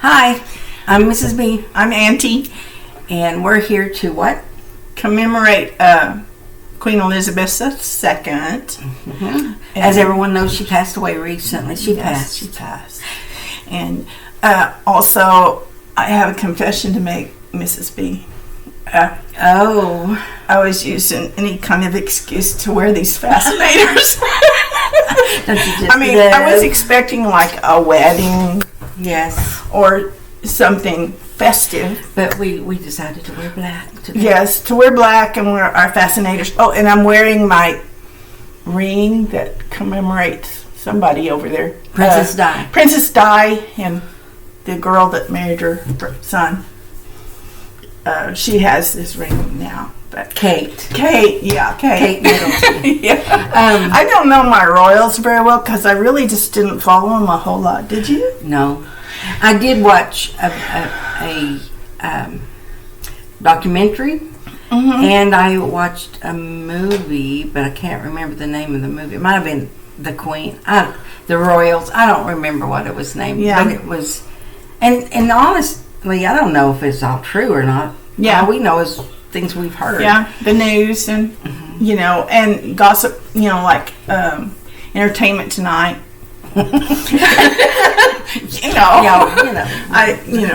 Hi, I'm Mrs. B, I'm Auntie. and we're here to what? Commemorate Queen Elizabeth II. Mm-hmm. As everyone knows, she passed away recently. She passed. And also, I have a confession to make, Mrs. B. I was using any kind of excuse to wear these fascinators. I was expecting like a wedding. Yes. Or something festive. But we decided to wear black today. Yes, to wear black and wear our fascinators. Oh, and I'm wearing my ring that commemorates somebody over there. Princess Di. Princess Di, and the girl that married her son. She has this ring now. But Kate. Yeah, Kate. Kate Middleton. Yeah. I don't know my royals very well because I really just didn't follow them a whole lot. Did you? No. I did watch a documentary, and I watched a movie, but I can't remember the name of the movie. It might have been The Queen, The Royals. I don't remember what it was named, but it was. And honestly, I don't know if it's all true or not. Yeah, all we know is things we've heard. Yeah, the news and and gossip. Like Entertainment Tonight.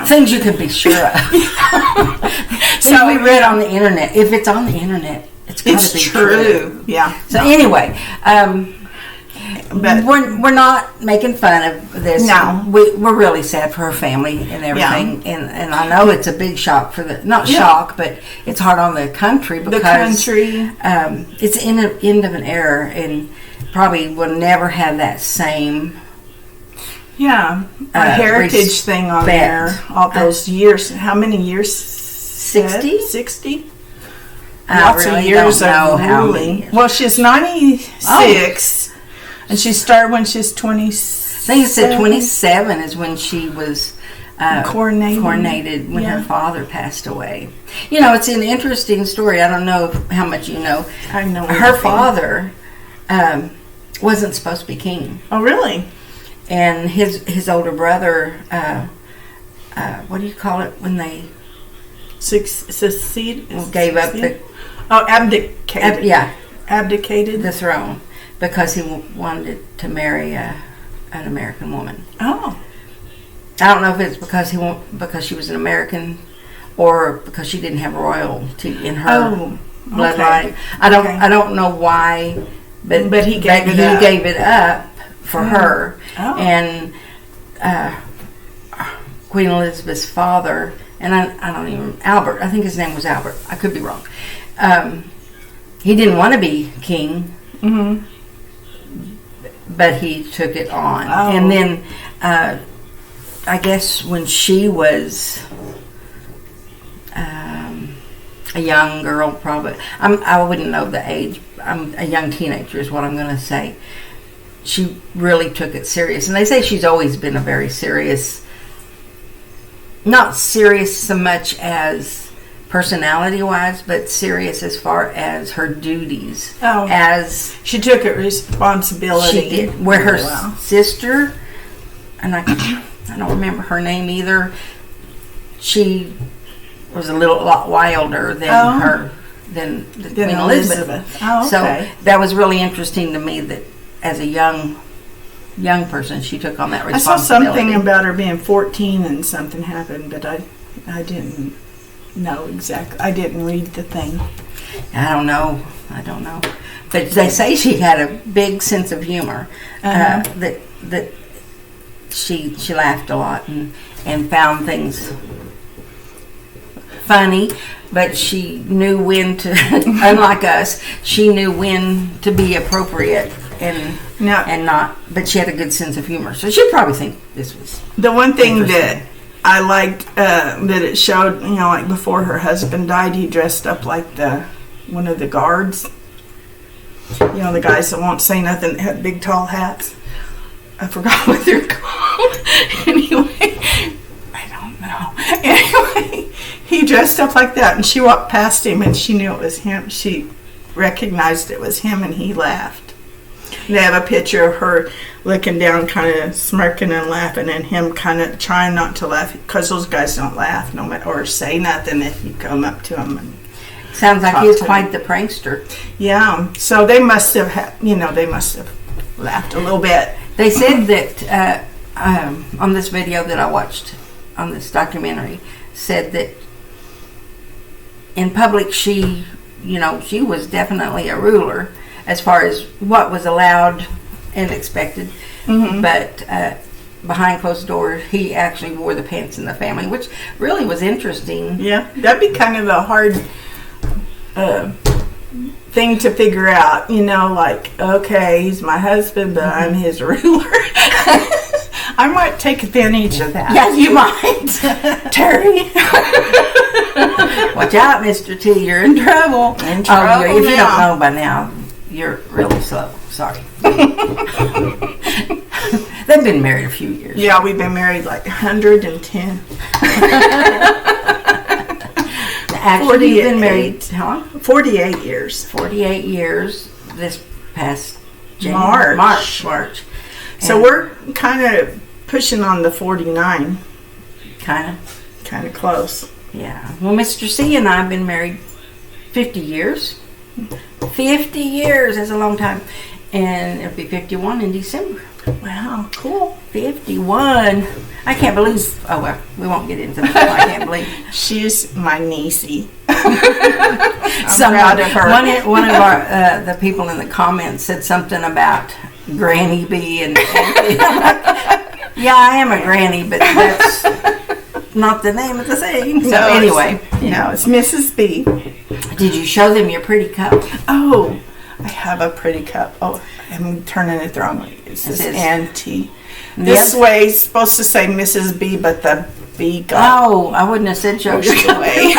Things you could be sure of. Things we read on the internet. If it's on the internet, it's got to be true. Yeah. So anyway, but we're not making fun of this. No, we're really sad for her family and everything. Yeah. And I know it's a big shock for shock, but it's hard on the country because it's in the end of an era and probably will never have that same. Yeah, a heritage thing on there. All those years. How many years? 60? 60? Lots of years of ruling. Well, she's 96, and she started when she's 20. I think it said 27 is when she was coronated when her father passed away. It's an interesting story. I don't know how much you know. I know. Her father wasn't supposed to be king. Oh, really? And his older brother, what do you call it when they secede? Gave up the abdicated. Abdicated the throne because he wanted to marry an American woman. Oh, I don't know if it's because she was an American or because she didn't have royalty in her bloodline. Okay. I don't know why, but he gave it up for her. Oh. And Queen Elizabeth's father, and I don't even, Albert, I think his name was Albert, I could be wrong, he didn't want to be king, but he took it on. And then I guess when she was a young girl, probably, I wouldn't know the age, I'm a young teenager is what I'm going to say, she really took it serious. And they say she's always been a very serious, not serious so much as personality-wise, but serious as far as her duties. As she took it responsibility. She did. Where her sister, and I don't remember her name either, she was a lot wilder than than Queen Elizabeth. Oh, okay. So that was really interesting to me that as a young person, she took on that responsibility. I saw something about her being 14 and something happened, but I didn't know exactly. I didn't read the thing. I don't know. But they say she had a big sense of humor. That she laughed a lot and found things funny. But she knew when to, unlike us, she knew when to be appropriate and not. But she had a good sense of humor, so she'd probably think this was the one thing that I liked that it showed. Like before her husband died, he dressed up like one of the guards. The guys that won't say nothing, that had big tall hats. I forgot what they're called. Anyway, I don't know. Anyway. He dressed up like that, and she walked past him, and she knew it was him. She recognized it was him, and he laughed. They have a picture of her looking down, kind of smirking and laughing, and him kind of trying not to laugh, because those guys don't laugh no matter, or say nothing if you come up to them. And sounds like he's quite the prankster. Yeah, so they must have, they must have laughed a little bit. They said that on this video that I watched on this documentary, said that in public she was definitely a ruler as far as what was allowed and expected. Mm-hmm. But behind closed doors, he actually wore the pants in the family, which really was interesting. Yeah, that'd be kind of a hard thing to figure out. Like, okay, he's my husband, but I'm his ruler. I might take advantage of that. Yes, you might. Terry. Watch out, Mr. T. You're in trouble. In trouble if you don't know by now, you're really slow. Sorry. They've been married a few years. Yeah, we've been married like 110. Actually, you've been married, huh? 48 years. 48 years this past March. So And we're kind of pushing on the 49. Kind of close. Yeah. Well, Mr. C and I have been married 50 years. 50 years. That's a long time. And it'll be 51 in December. Wow, cool. 51. I can't believe. Oh, well, we won't get into that. I can't believe. She's my niecey. I'm proud of her. One of our the people in the comments said something about Granny B and Auntie. Yeah, I am a granny, but that's not the name of the thing. So anyway, it's Mrs. B. Did you show them your pretty cup? Oh, I have a pretty cup. Oh, I'm turning it the wrong way. It says Auntie. This way is supposed to say Mrs. B, but the B got I wouldn't have said show your cup. away.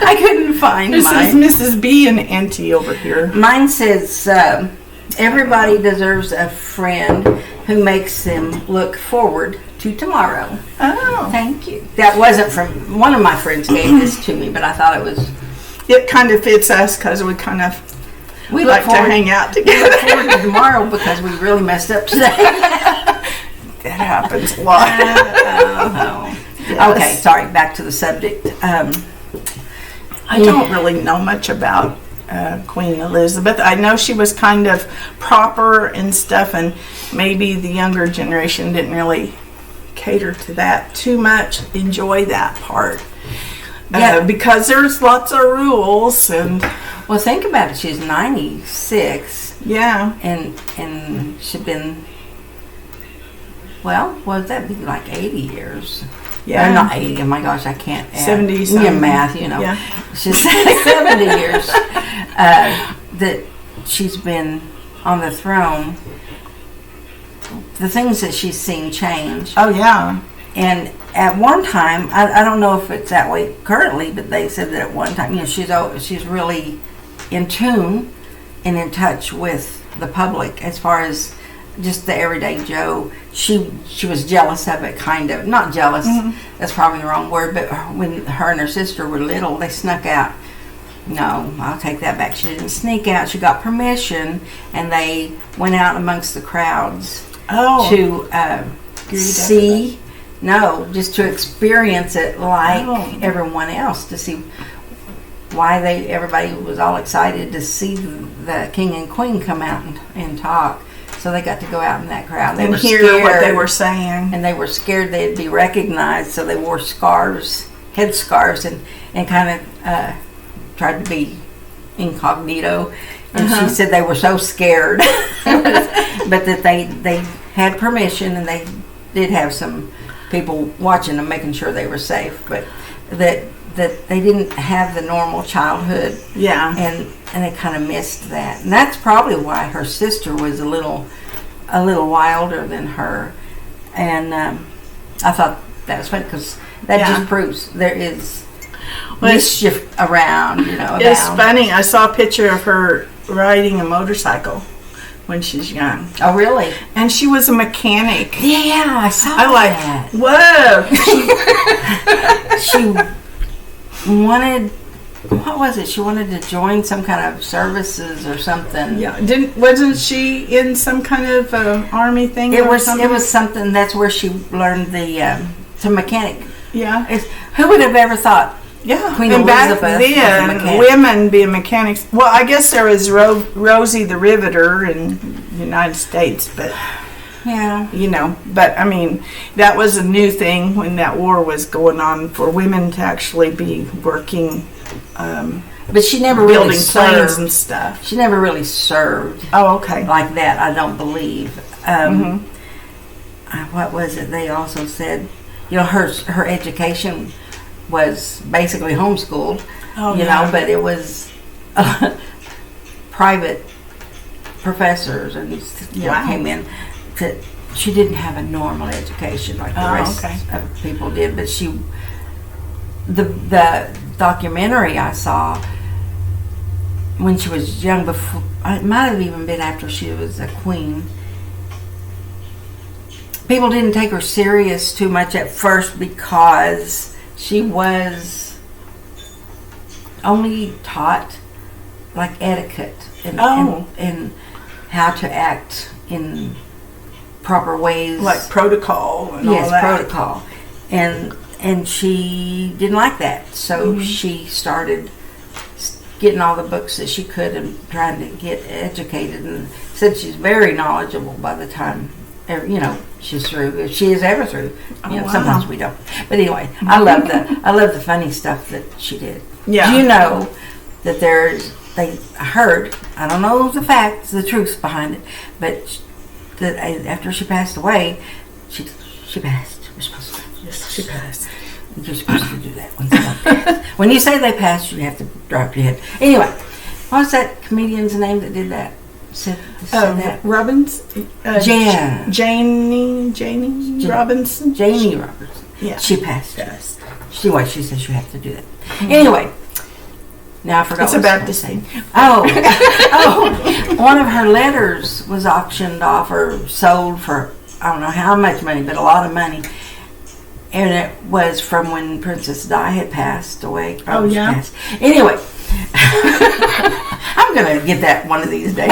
I couldn't find this mine. This is Mrs. B and Auntie over here. Mine says, everybody deserves a friend who makes them look forward to tomorrow. Oh. Thank you. That wasn't from, one of my friends gave this to me, but I thought it was. It kind of fits us because we kind of We like to hang out together. We look forward to tomorrow because we really messed up today. That happens a lot. Yes. Okay, sorry, back to the subject. I don't really know much about Queen Elizabeth. I know she was kind of proper and stuff, and maybe the younger generation didn't really cater to that too much, enjoy that part. Because there's lots of rules. And well, think about it. She's 96. Yeah. And she's been, well, what would that be, like 80 years? Yeah. Or not 80. Oh my gosh, I can't add. 70 something. Yeah, math, Yeah. She's 70 years that she's been on the throne. The things that she's seen change. Oh, yeah. And at one time, I don't know if it's that way currently, but they said that at one time, she's really in tune and in touch with the public as far as just the everyday Joe. She was jealous of it, kind of. Not jealous, that's probably the wrong word, but when her and her sister were little, they snuck out. No, I'll take that back. She didn't sneak out. She got permission, and they went out amongst the crowds to see. No, just to experience it like everyone else, to see why everybody was all excited to see the king and queen come out and talk. So they got to go out in that crowd. They and were hear scared, what they were saying. and they were scared they'd be recognized. So they wore head scarves, and kind of tried to be incognito. And she said they were so scared, but that they had permission, and they did have some people watching them, making sure they were safe, but that they didn't have the normal childhood. Yeah. And they kind of missed that. And that's probably why her sister was a little wilder than her. And I thought that was funny, because that just proves there is mischief around, It's funny. I saw a picture of her riding a motorcycle when she's young. Oh, really? And she was a mechanic. Yeah, I saw that. Whoa. She wanted what was it? She wanted to join some kind of services or something. Yeah, wasn't she in some kind of army thing? It was something. That's where she learned some mechanic. Yeah. Who would have ever thought? Yeah, Queen and Elizabeth back was a then, mechanic. women being mechanics. Well, I guess there was Rosie the Riveter in the United States, but Yeah. But I mean, that was a new thing when that war was going on for women to actually be working. But she never building really planes served. and stuff. She never really served. Oh, okay. Like that, I don't believe. What was it? They also said, her education was basically homeschooled. Oh, yeah. But it was private professors and came in. She didn't have a normal education like the rest of people did, but the documentary I saw when she was young, before it might have even been after she was a queen. People didn't take her serious too much at first because she was only taught like etiquette and how to act in proper ways, like protocol and all that. Yes, protocol, and she didn't like that, so she started getting all the books that she could and trying to get educated, and said she's very knowledgeable by the time she's through, if she is ever through. Sometimes we don't, but anyway, I love the funny stuff that she did. Yeah. Do you know that I heard, I don't know the facts, the truth behind it, but that after she passed away, she passed. We're supposed to. Yes, she passed. You're supposed to do that when you say they passed, you have to drop your head. Anyway, what was that comedian's name that did that? Said that? Robbins? Janie Robinson? Janie Robertson. Yeah. She passed. Yes. She says you have to do that. Anyway, now I forgot. It's about the same. One of her letters was auctioned off or sold for, I don't know how much money, but a lot of money. And it was from when Princess Di had passed away. Oh, yeah? Passed. Anyway, I'm going to get that one of these days.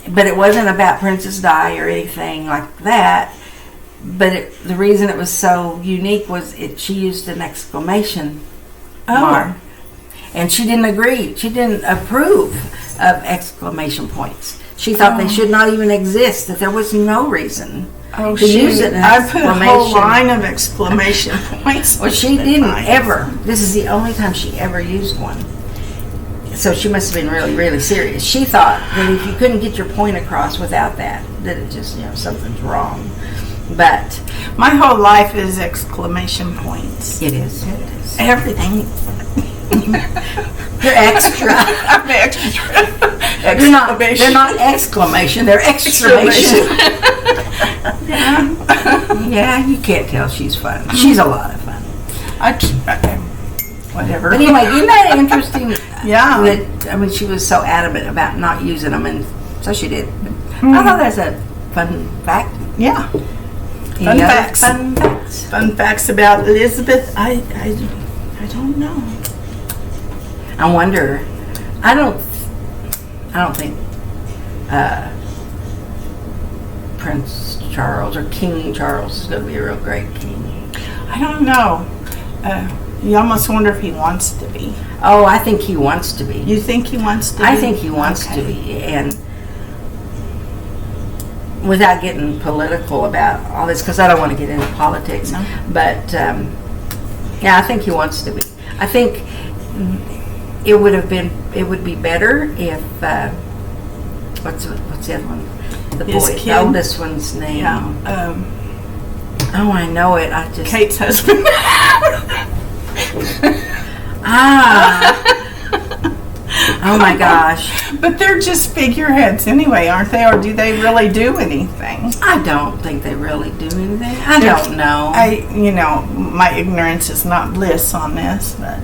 But it wasn't about Princess Di or anything like that. But the reason it was so unique was she used an exclamation mark. And she didn't agree. She didn't approve of exclamation points. She thought they should not even exist, that there was no reason to use it. I put a whole line of exclamation points. Well, she didn't ever. This is the only time she ever used one. So she must have been really, really serious. She thought that if you couldn't get your point across without that it just, something's wrong. But my whole life is exclamation points. It is. Everything. They're extra. I'm extra. They're not exclamation. They're exclamation. Yeah, you can't tell she's fun. She's a lot of fun. Whatever. But anyway, isn't that interesting? Yeah. She was so adamant about not using them, and so she did. I thought that's a fun fact. Yeah. Fun facts. Fun facts. Fun facts about Elizabeth. I don't know. I wonder. I don't think Prince Charles or King Charles is going to be a real great king. I don't know. You almost wonder if he wants to be. Oh, I think he wants to be. You think he wants to be? I think he wants to be, and without getting political about all this, because I don't want to get into politics. No. But yeah, I think he wants to be. I think it would be better if what's the other one? The His boy, kid? the oldest one's name. Yeah. I know it. I just Kate's husband. Oh my gosh. But they're just figureheads anyway, aren't they? Or do they really do anything? I don't think they really do anything. I don't know. My ignorance is not bliss on this, but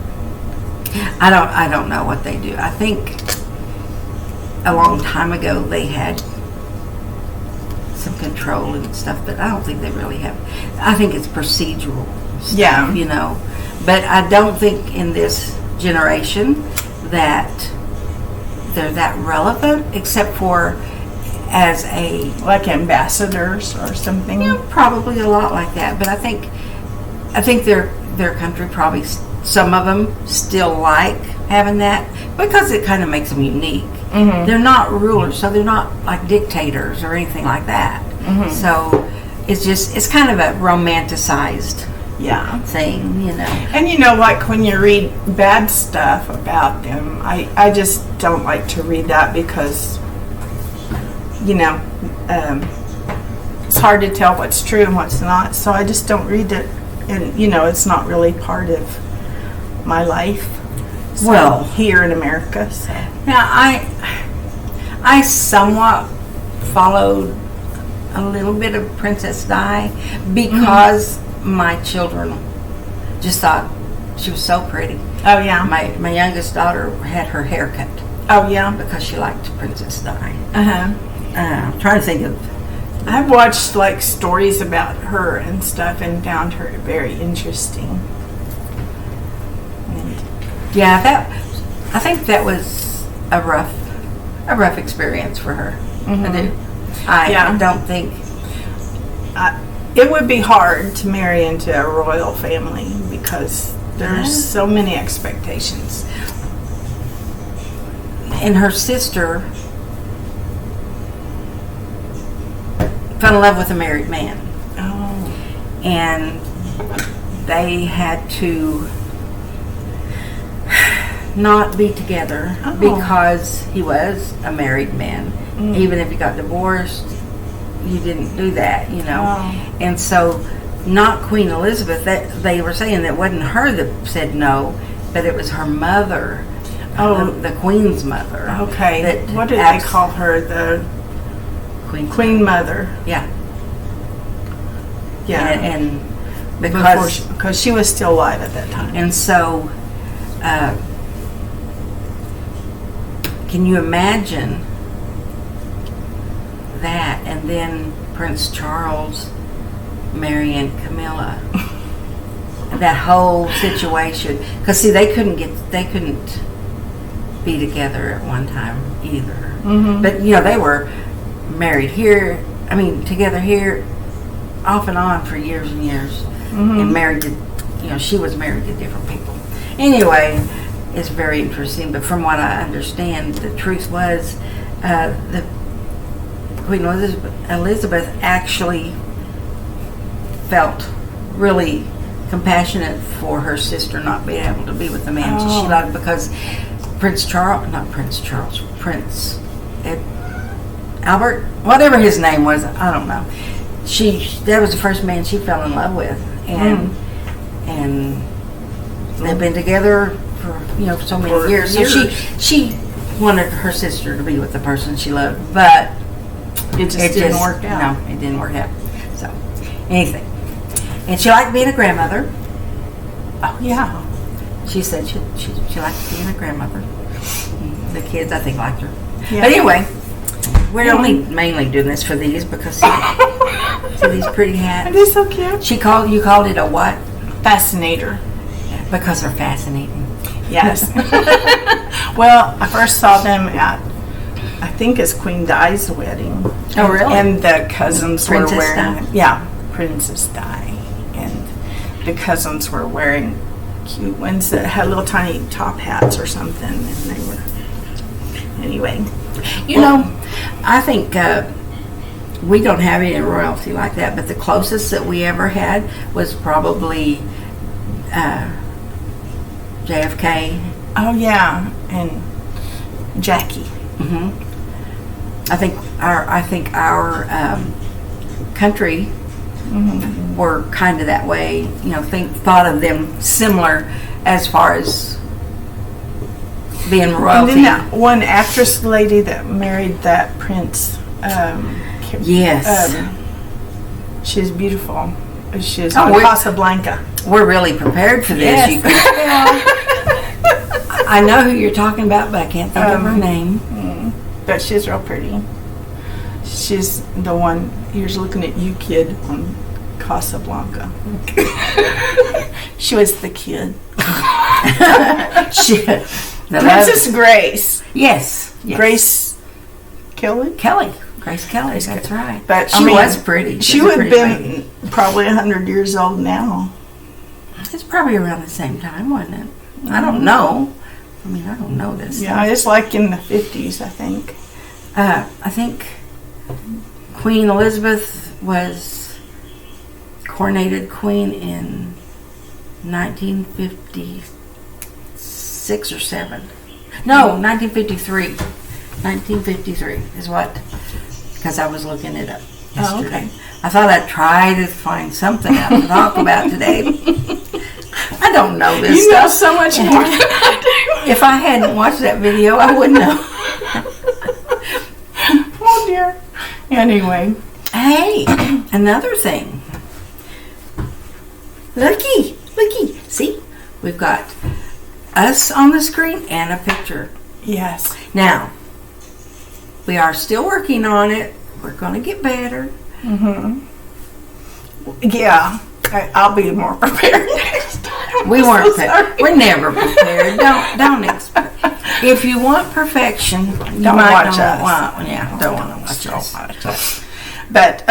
I don't know what they do. I think a long time ago they had some control and stuff, but I don't think they really have. I think it's procedural stuff, yeah. But I don't think in this generation that they're that relevant, except for as a like ambassadors or something. probably a lot like that. But I think their country probably, some of them still like having that because it kind of makes them unique. Mm-hmm. They're not rulers, so they're not like dictators or anything like that. Mm-hmm. So it's kind of a romanticized thing, And like when you read bad stuff about them, I just don't like to read that because it's hard to tell what's true and what's not, so I just don't read it. And it's not really part of my life. So, here in America. So. Now I somewhat followed a little bit of Princess Di because my children just thought she was so pretty. Oh yeah. My youngest daughter had her hair cut. Oh yeah. Because she liked Princess Di. Uh-huh. Trying to think of. I've watched like stories about her and stuff and found her very interesting. Yeah, I think that was a rough experience for her. Mm-hmm. I do. I don't think it would be hard to marry into a royal family because there's so many expectations. And her sister fell in love with a married man. Oh. And they had to not be together because he was a married man. Even if he got divorced, you didn't do that, Oh. And so, not Queen Elizabeth. They were saying that it wasn't her that said no, but it was her mother. Oh, the Queen's mother. Okay. What did they call her? The Queen Mother. Yeah. Yeah. And because she was still alive at that time. And so, can you imagine that? And then Prince Charles marrying Camilla. That whole situation. Because see, they couldn't be together at one time either. Mm-hmm. But they were married here. I mean, together here, off and on for years and years, and married to. She was married to different people. Anyway, it's very interesting. But from what I understand, the truth was, the Queen Elizabeth actually felt really compassionate for her sister not being able to be with the man she loved because Prince Albert, whatever his name was, I don't know. That was the first man she fell in love with, and they've been together for so many years. So she wanted her sister to be with the person she loved, but it just didn't work out. No, it didn't work out. So anything, and she liked being a grandmother. Oh yeah, she said she liked being a grandmother. The kids, I think, liked her. Yeah. But anyway, we're only mainly doing this for these because see these pretty hats. They're so cute. You called it a what? Fascinator. Because they're fascinating. Yes. Well, I first saw them at, I think it's Queen Di's wedding. Oh, really? And the cousins Princess were wearing, Di? Princess Di. And the cousins were wearing cute ones that had little tiny top hats or something, and they were, anyway. I think we don't have any royalty like that, but the closest that we ever had was probably JFK. Oh yeah, and Jackie. Mm-hmm. I think our country were kind of that way. Thought of them similar as far as being royalty. And then that one actress lady that married that prince. Yes. She's beautiful. She's Casablanca. We're really prepared for this. Yes. You can I know who you're talking about, but I can't think of her name. But she's real pretty. She's the one. Here's looking at you, kid. Casablanca. She was the kid. Princess Grace. Yes. Grace Kelly? Grace Kelly, that's right. But she was pretty. She would have been probably 100 years old now. It's probably around the same time, wasn't it? I don't know. I mean, I don't know this. Yeah, it's like in the 50s, I think. I think Queen Elizabeth was coronated queen in 1956 or 7. No, 1953. 1953 is what, because I was looking it up yesterday. Oh, okay. I thought I'd try to find something out to talk about today. I don't know this You know stuff. so much more than I do. If I hadn't watched that video, I wouldn't know. Oh, dear. Anyway. Hey, another thing. Looky. See, we've got us on the screen and a picture. Yes. Now, we are still working on it. We're going to get better. Mm-hmm. Yeah. I'll be more prepared next time. We weren't prepared. We're never prepared. Don't expect. If you want perfection, you Don't might watch don't us. want. Don't want to watch us. But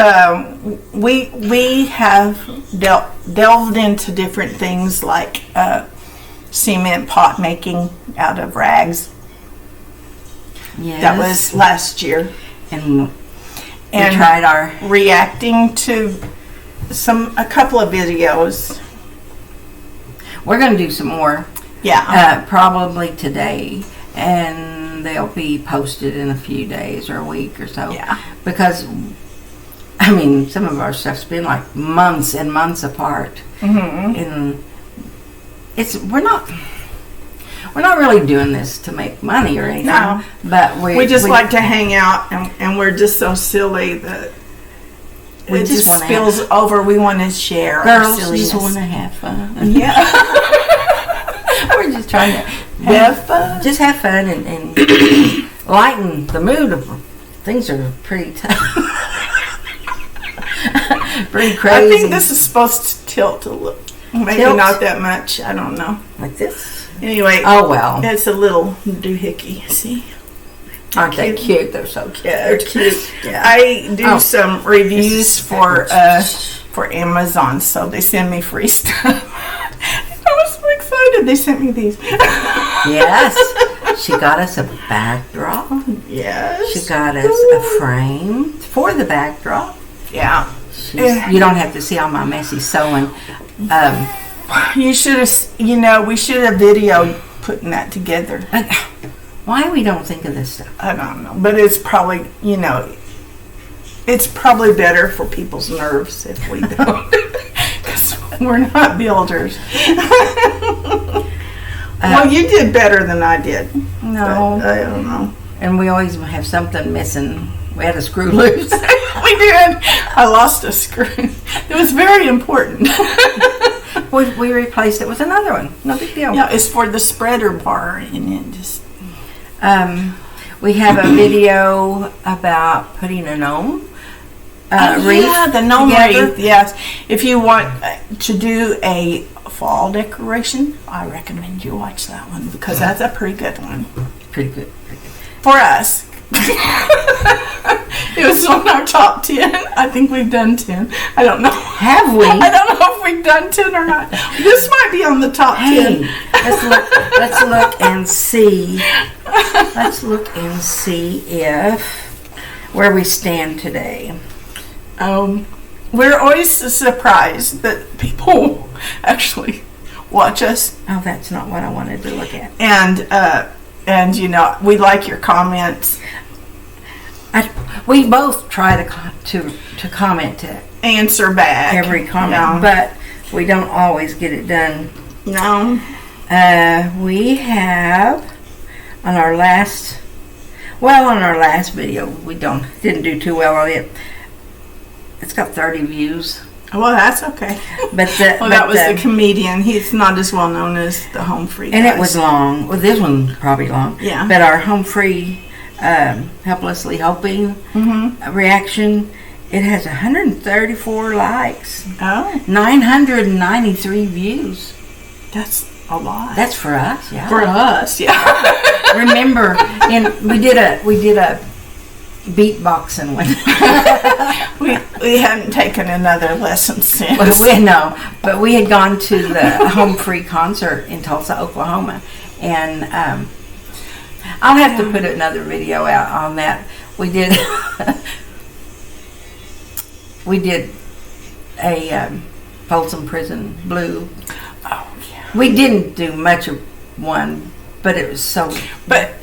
we have delved into different things like cement pot making out of rags. Yes. That was last year. And we tried our reacting to a couple of videos. We're going to do some more. Yeah. Probably today, and they'll be posted in a few days or a week or so. Yeah. Because, I mean, some of our stuff's been like months and months apart. Mm-hmm. And we're not really doing this to make money or anything. No. But we just like to hang out, and we're just so silly that we it just just spills over. We want to share our girls silliness. just want to have fun. Yeah. We're just trying to have fun. Just have fun and lighten the mood. Things are pretty tough. Pretty crazy. I think this is supposed to tilt a little. Maybe not that much. I don't know. Like this? Anyway. Oh, well. It's a little doohickey. See? Aren't they cute? They're so cute. Yeah, they're cute. Yeah. I do some reviews for Amazon, so they send me free stuff. I was so excited. They sent me these. Yes. She got us a backdrop. Yes. She got us a frame for the backdrop. Yeah. You don't have to see all my messy sewing. You should have, we should have videoed putting that together. Why we don't think of this stuff? I don't know. But it's probably, it's probably better for people's nerves if we don't. Because we're not builders. Well, you did better than I did. No. I don't know. And we always have something missing. We had a screw loose. We did. I lost a screw. It was very important. We replaced it with another one. No big deal. Yeah, it's for the spreader bar, and it just. We have a video about putting a gnome wreath. Yeah, the gnome together. wreath. Yes, if you want to do a fall decoration, I recommend you watch that one because that's a pretty good one. Pretty good. For us. It was on our top 10. I think we've done 10. I don't know. Have we? I don't know if we've done 10 or not. This might be on the top 10. Let's look and see. Let's look and see if where we stand today. We're always surprised that people actually watch us. Oh, that's not what I wanted to look at. And we like your comments. We both try to comment to Answer back every comment, but we don't always get it done. No. We have on our last video we didn't do too well on it. It's got 30 views. Well, that's okay. But that was the comedian. He's not as well known as the Home Free guys. And it was long. Well, this one's probably long. Yeah. But our Home Free Helplessly Hoping reaction, It has 134 likes, Oh, 993 views. that's a lot. That's for us, yeah. For us, yeah. Remember, we did a beatboxing one. we hadn't taken another lesson since. But we had gone to the Home Free concert in Tulsa, Oklahoma, and I'll have to put another video out on that. We did a Folsom Prison Blue. Oh, yeah. We didn't do much of one, but it was so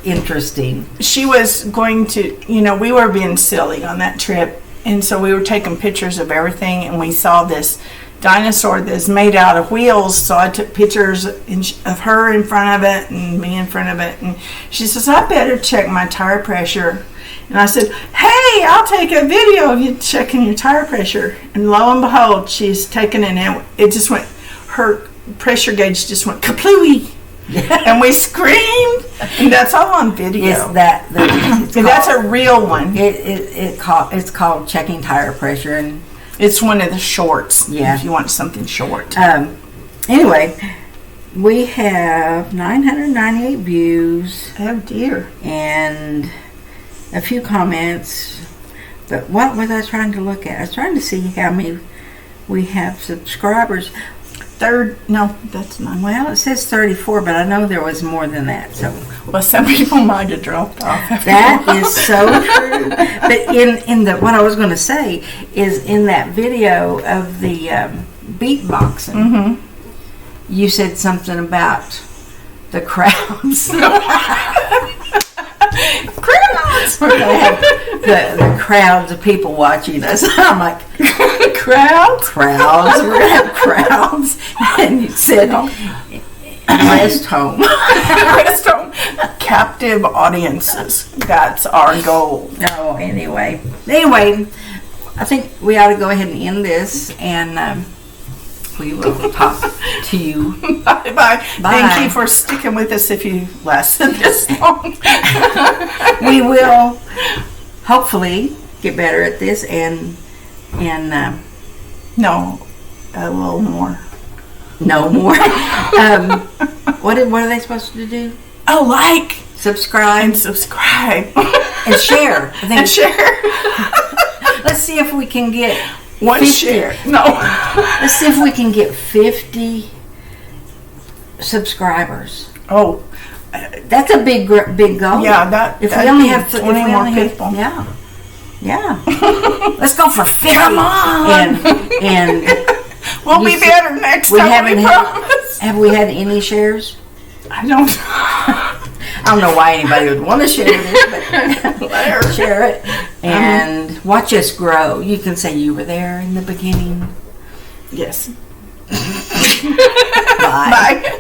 interesting. She was going to, we were being silly on that trip, and so we were taking pictures of everything, and we saw this dinosaur that's made out of wheels, so I took pictures of her in front of it and me in front of it, and she says, I better check my tire pressure. And I said, hey, I'll take a video of you checking your tire pressure. And lo and behold, she's taken it, and it just went, her pressure gauge just went kaplooey. And we screamed, and that's all on video. That's a real one. It's called checking tire pressure, and it's one of the shorts. Yeah, if you want something short. Anyway, we have 998 views. Oh dear. And a few comments. But what was I trying to look at? I was trying to see how many we have subscribers. No, that's not. Well, it says 34, but I know there was more than that. So, well, some people might have dropped off. That is so true. But in the what I was going to say is in that video of the beatboxing, you said something about the crowds. Crowds. We're gonna have the crowds of people watching us. I'm like, crowds. We're gonna have crowds. And you said, rest home. Rest home. Captive audiences. That's our goal. Oh, anyway, I think we ought to go ahead and end this, and we will talk to you. Bye. Thank you for sticking with us if you lasted this long. We will hopefully get better at this and no, a little more. No more. What are they supposed to do? Oh, like, subscribe, and share. And share. Let's see if we can get one 50. Share. No. Let's see if we can get 50 subscribers. Oh, that's a big goal. Yeah, if we only have 20 more people. Yeah. Let's go for 50. Come on. And we'll be better next time. We promise. Have we had any shares? I don't. I don't know why anybody would want to share this, but share it and watch us grow. You can say you were there in the beginning. Yes. Bye. Bye.